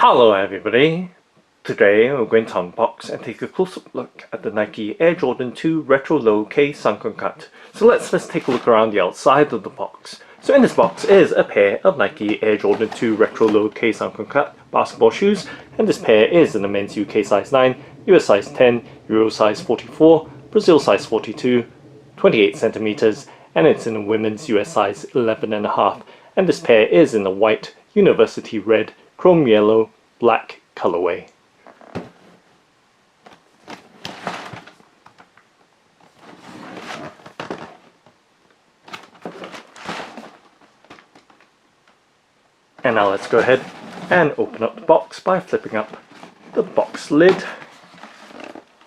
Hello everybody! Today we're going to unbox and take a close-up look at the Nike Air Jordan 2 Retro Low Quai sunken cut. So let's just take a look around the outside of the box. So in this box is a pair of Nike Air Jordan 2 Retro Low Quai sunken cut basketball shoes, and this pair is in the men's UK size 9, US size 10, Euro size 44, Brazil size 42, 28 centimeters, and it's in the women's US size 11.5, and this pair is in the white, university red, chrome yellow, black colorway. And now let's go ahead and open up the box by flipping up the box lid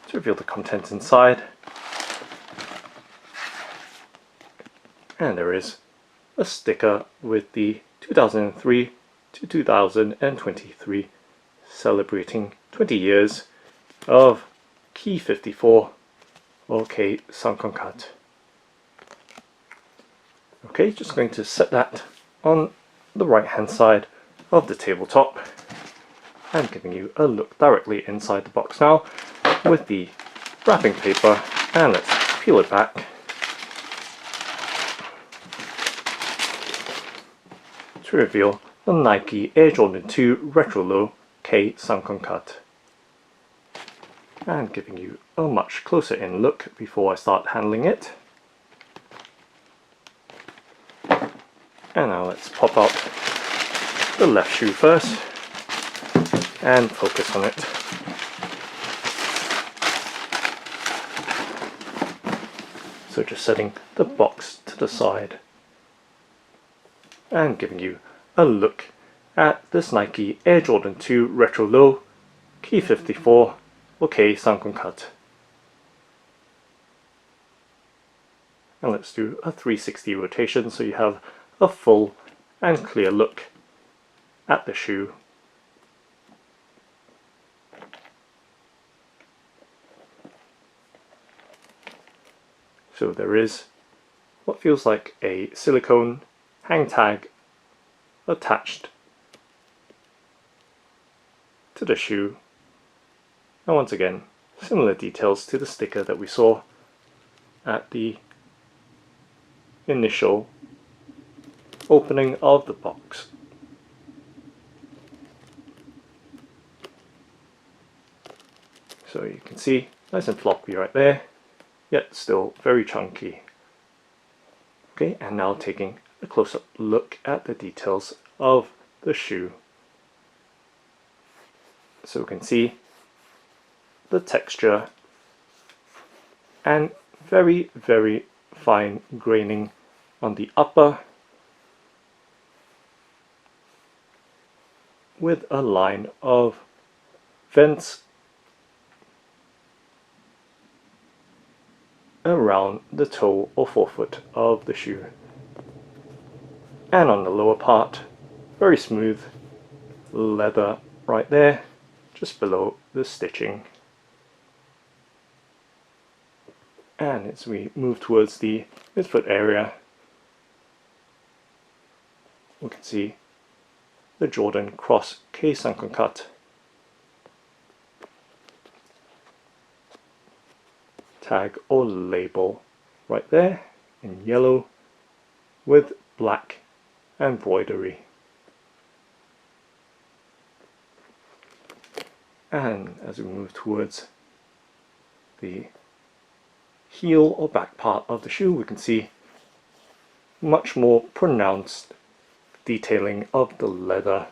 to reveal the contents inside. And there is a sticker with the 2003 to 2023 celebrating 20 years of Key 54 OK sunken cut. Okay, just going to set that on the right hand side of the tabletop and giving you a look directly inside the box now with the wrapping paper, and let's peel it back to reveal the Nike Air Jordan 2 Retro Low Quai sunken cut, and giving you a much closer in look before I start handling it. And now let's pop out the left shoe first and focus on it. So just setting the box to the side and giving you a look at this Nike Air Jordan 2 Retro Low Key 54 OK sunken cut. And let's do a 360 rotation so you have a full and clear look at the shoe. So there is what feels like a silicone hang tag attached to the shoe, and once again similar details to the sticker that we saw at the initial opening of the box. So you can see nice and floppy right there, yet still very chunky. Okay, and now taking a close-up look at the details of the shoe. So we can see the texture and very fine graining on the upper, with a line of vents around the toe or forefoot of the shoe. And on the lower part, very smooth leather right there, just below the stitching. And as we move towards the midfoot area, we can see the Jordan Cross Quai sunken cut tag or label right there in yellow with black embroidery. And as we move towards the heel or back part of the shoe, we can see much more pronounced detailing of the leather.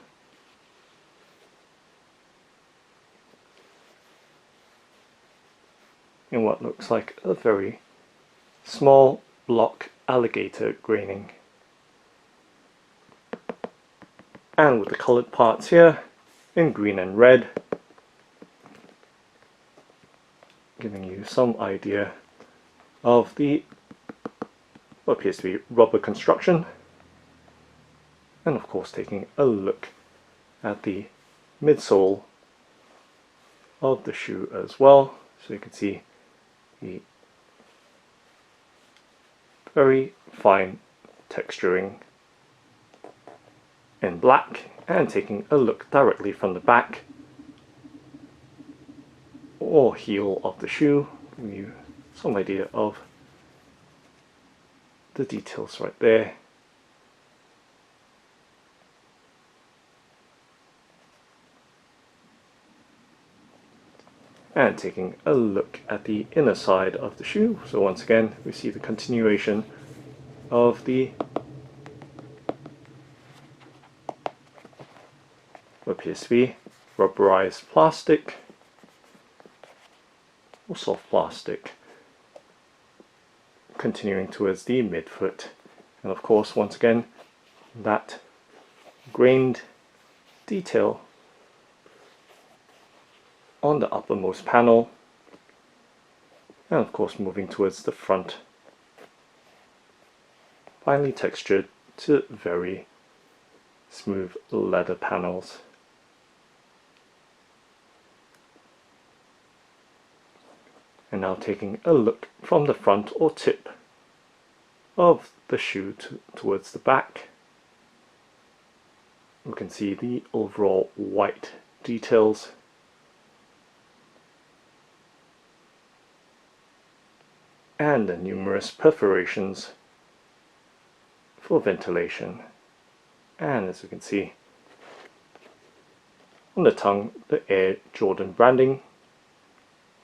In what looks like a very small block alligator graining. And with the coloured parts here in green and red, giving you some idea of the what appears to be rubber construction, and of course taking a look at the midsole of the shoe as well, so you can see the very fine texturing in black And taking a look directly from the back or heel of the shoe, giving you some idea of the details right there. And taking a look at the inner side of the shoe. So once again, we see the continuation of the what appears to be rubberized plastic or soft plastic, continuing towards the midfoot. And of course, once again, that grained detail on the uppermost panel, and of course moving towards the front, finely textured to very smooth leather panels. And now taking a look from the front or tip of the shoe towards the back, we can see the overall white details and the numerous perforations for ventilation. And as you can see on the tongue, the Air Jordan branding,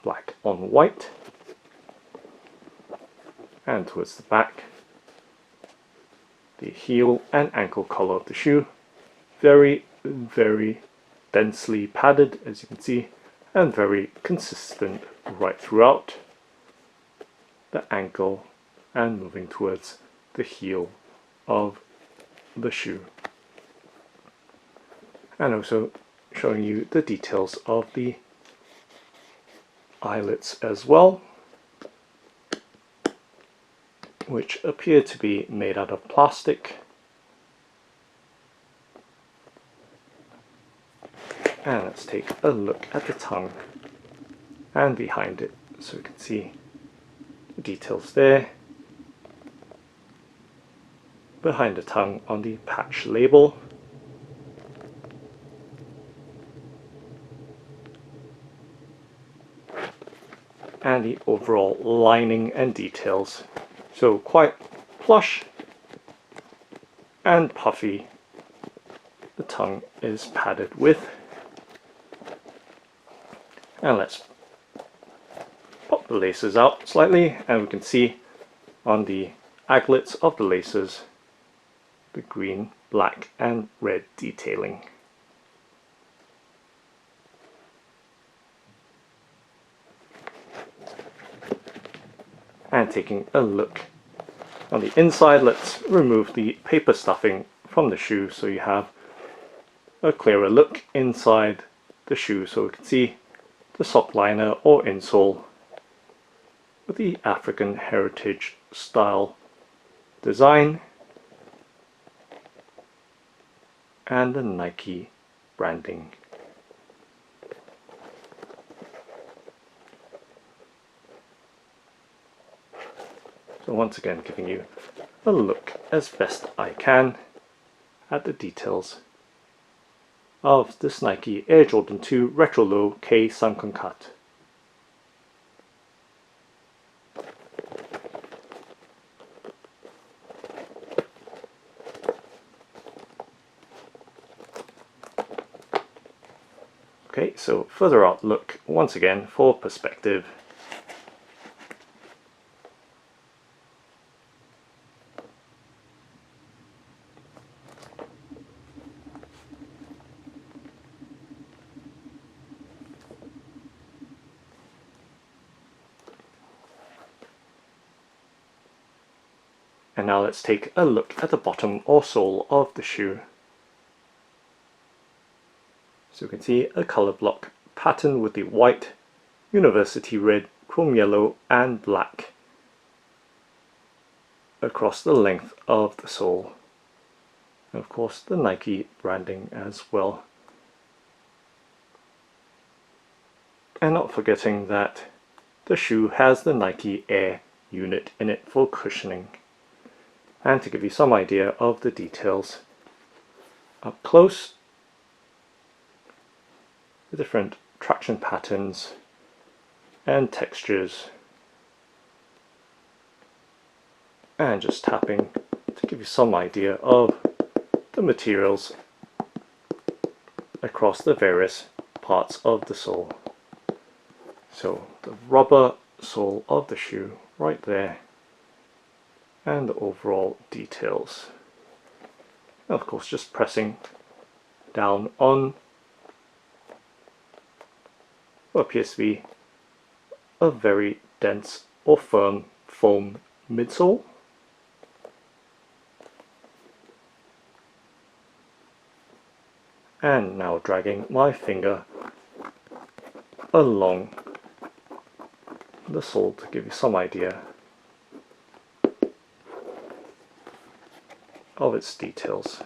black on white, and towards the back, the heel and ankle collar of the shoe, very densely padded, as you can see, and very consistent right throughout the ankle and moving towards the heel of the shoe. And also showing you the details of the eyelets as well, which appear to be made out of plastic. And let's take a look at the tongue and behind it, so you can see the details there behind the tongue on the patch label. And the overall lining and details. So quite plush and puffy the tongue is padded with. And let's pop the laces out slightly, and we can see on the aglets of the laces the green, black and red detailing. And taking a look on the inside, let's remove the paper stuffing from the shoe so you have a clearer look inside the shoe, so we can see the sock liner or insole with the African heritage style design and the Nike branding. So once again, giving you a look as best I can at the details of this Nike Air Jordan 2 Retro Low Quai sunken cut. Okay, so further out look once again for perspective. And now let's take a look at the bottom or sole of the shoe. So you can see a color block pattern with the white, university red, chrome yellow and black across the length of the sole. And of course the Nike branding as well. And not forgetting that the shoe has the Nike Air unit in it for cushioning. And to give you some idea of the details up close, the different traction patterns and textures, and just tapping to give you some idea of the materials across the various parts of the sole. So the rubber sole of the shoe right there, and the overall details. And of course, just pressing down on what appears to be a very dense or firm foam midsole. And now dragging my finger along the sole to give you some idea of its details.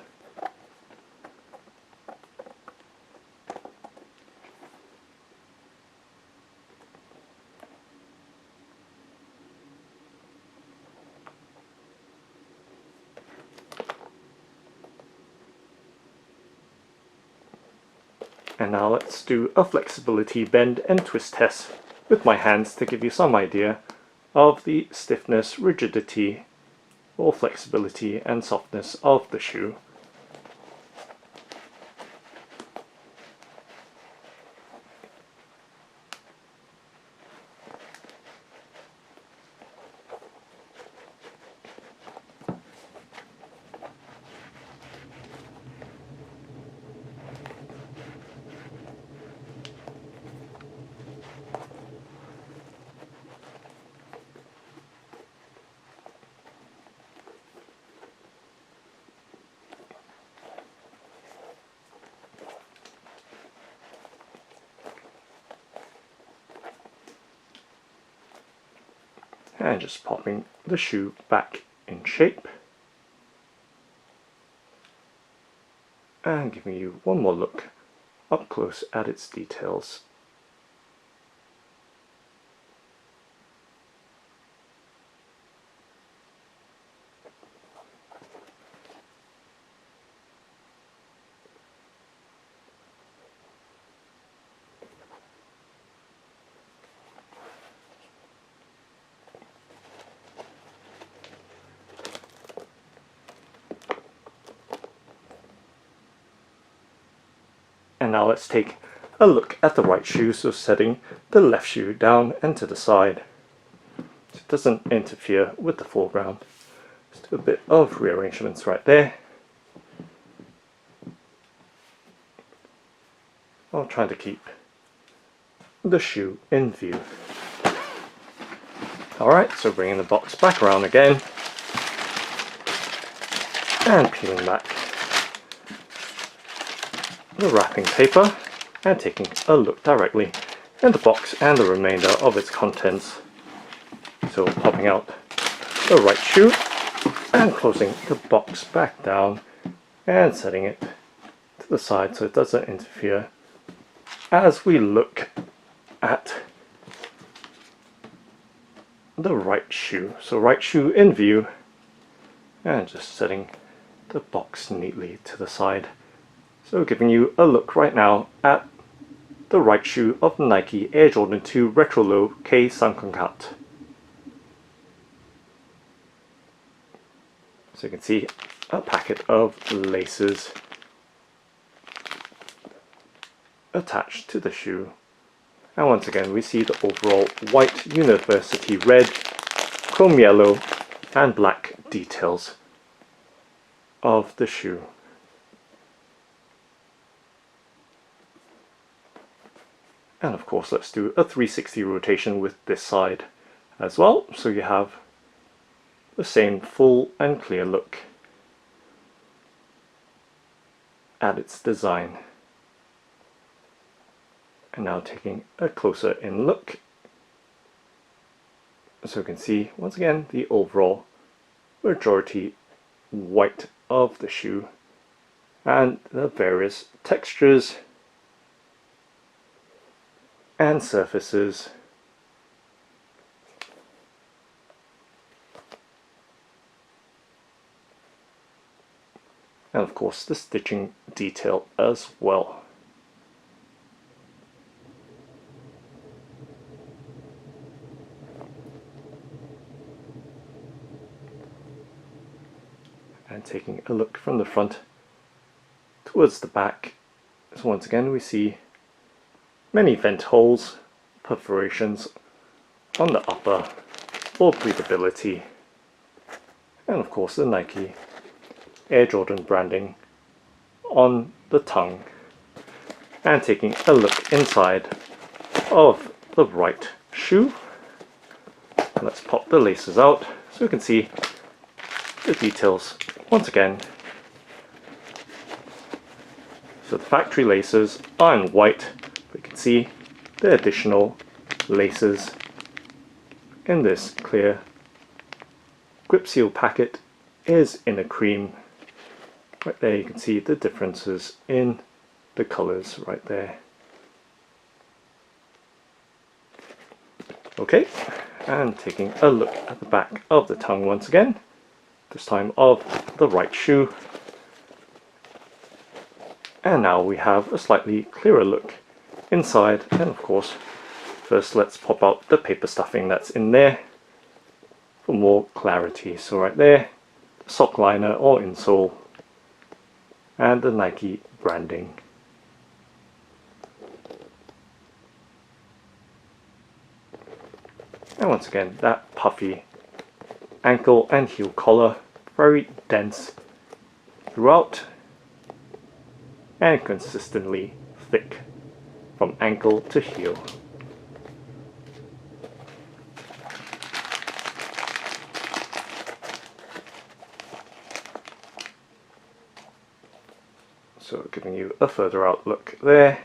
And now let's do a flexibility bend and twist test with my hands to give you some idea of the stiffness, rigidity, or flexibility and softness of the shoe. And just popping the shoe back in shape and giving you one more look up close at its details. And now let's take a look at the right shoe, so setting the left shoe down and to the side so it doesn't interfere with the foreground. Just do a bit of rearrangements right there. I'll try to keep the shoe in view. Alright, so bringing the box back around again and peeling back the wrapping paper and taking a look directly in the box and the remainder of its contents. So popping out the right shoe and closing the box back down and setting it to the side so it doesn't interfere as we look at the right shoe. So right shoe in view and just setting the box neatly to the side. So giving you a look right now at the right shoe of Nike Air Jordan 2 Retro Low Quai Sunken Cut. So you can see a packet of laces attached to the shoe. And once again we see the overall white university red, chrome yellow and black details of the shoe. And of course let's do a 360 rotation with this side as well, so you have the same full and clear look at its design. And now taking a closer in look, so you can see once again the overall majority white of the shoe and the various textures and surfaces and of course the stitching detail as well. And taking a look from the front towards the back, so once again we see many vent holes, perforations on the upper for breathability, and of course the Nike Air Jordan branding on the tongue. And taking a look inside of the right shoe, let's pop the laces out so we can see the details once again. So the factory laces are in white, but you can see the additional laces in this clear grip seal packet is in a cream. Right there you can see the differences in the colours right there. Okay, and taking a look at the back of the tongue once again, this time of the right shoe. And now we have a slightly clearer look inside, and of course first let's pop out the paper stuffing that's in there for more clarity. So right there, the sock liner or insole and the Nike branding. And once again, that puffy ankle and heel collar, very dense throughout and consistently thick from ankle to heel. So giving you a further out look there.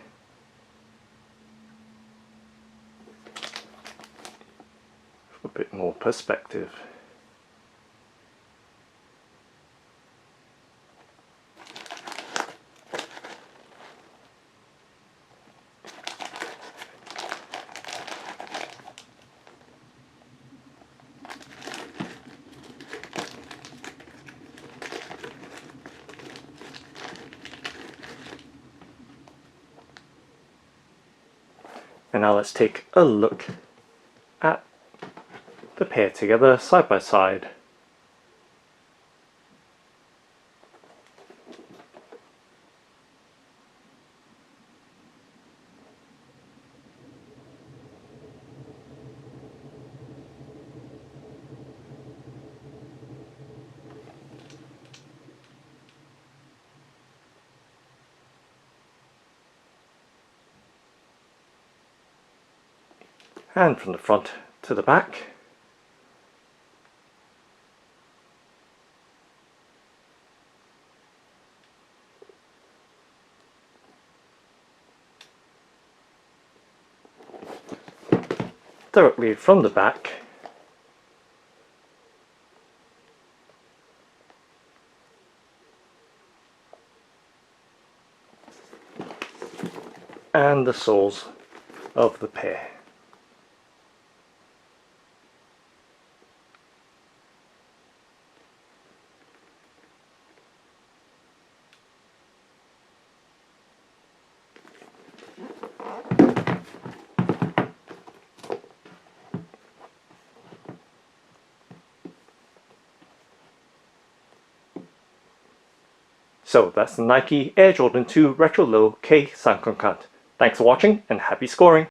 A bit more perspective. And now let's take a look at the pair together side by side. And from the front to the back. Directly from the back. And the soles of the pair. So that's the Nike Air Jordan 2 Retro Low Quai 3/4. Thanks for watching and happy scoring!